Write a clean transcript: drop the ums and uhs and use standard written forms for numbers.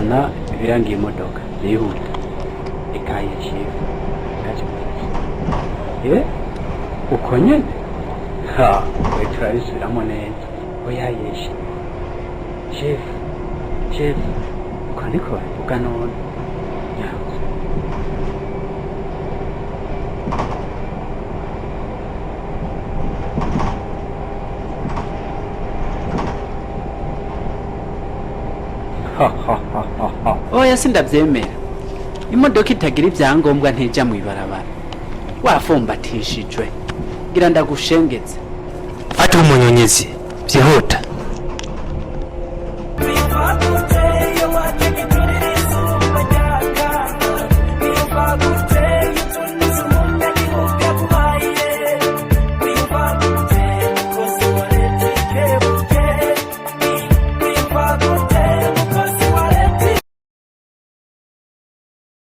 zana ibirangiye imodoka yihuta ikaye chief uko nyene ha weturabisubiramo neza oya yeshe chef uko niko bavuga none oya sindavyemera imodoka itagira ivyangombwa ntija mw'ibarabara wafumbatishijwe gira ndagushengeze fata umunyonyezi vyihuta